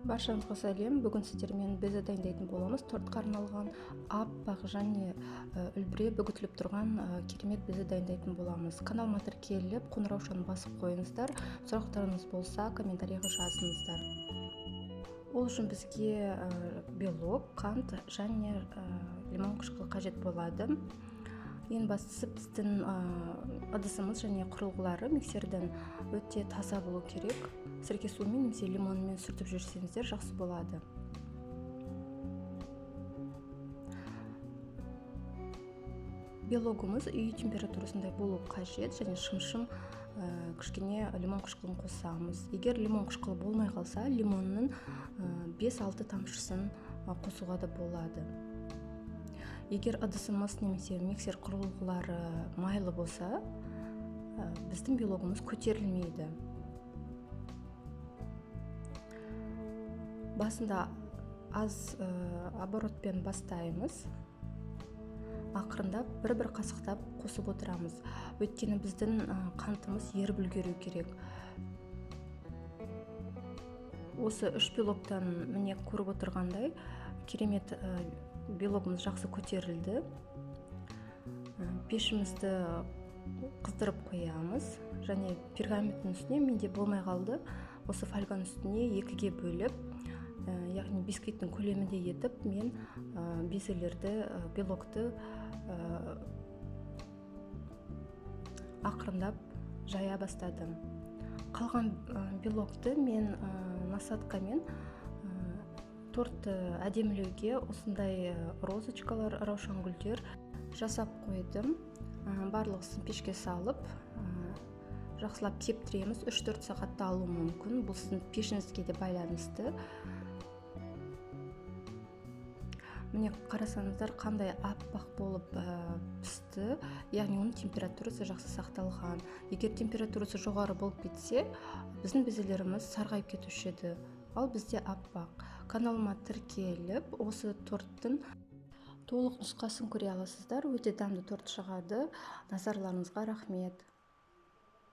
Баршаңызға сәлем. Бүгін сіздермен безе дайындайтын боламыз. Тортқа арналған аппақ және үлбіре бүгітіліп тұрған керемет безе дайындайтын боламыз. Каналыма тіркеліп, қоңыраушаны басып қойыңыздар. Сұрақтарыңыз болса, комментарийға жазыңыздар. Ол үшін бізге белок, қант және лимон қышқылы қажет болады. Ең бастысы біздің ыдысымыз және құрылғылары миксерден өте таза болу керек. Сірке суымен немесе лимонмен сүртіп жүрсеңіздер жақсы болады. Белогымыз үй температурасында болу қажет және шым-шым кішкене лимон қышқылын қосамыз. Егер лимон қышқылы болмай қалса, лимонның 5-6 тамшысын қосуға да болады. Егер ыдысымыз немесе миксер құрылғылары майлы болса, біздің белогымыз көтерілмейді. Басында аз оборотпен бастаймыз. Ақырындап бір-бір қасықтап қосып отырамыз. Өйткені біздің қантымыз еріп үлгеру керек. Осы 3 белоктан міне көріп отырғандай керемет белогымыз жақсы көтерілді. Пешімізді қыздырып қоямыз және пергаменттің үстіне, менде болмай қалды, осы фольганың үстіне 2-ге бөліп, яғни бисквиттің көлемінде етіп, мен безелерді, белокты ақырындап жая бастадым. Қалған белокты мен насадкамен тортты әдемілеуге осындай розочкалар, раушан гүлдер жасап қойдым. Барлығысын пешке салып, жақсылап кептіреміз. 3-4 сағатта алу мүмкін. Бұл сіздің пешіңізге де байланысты. Міне қарасаңыздар, қандай аппақ болып пісті. Яғни оның температурасы жақсы сақталған. Егер температурасы жоғары болып кетсе, біздің безелеріміз сарғайып кетуші еді. Ал бізде аппақ. Каналыма тіркеліп, осы торттың толық нұсқасын көре аласыздар. Өте дәмді торт шығады. Назарларыңызға рахмет.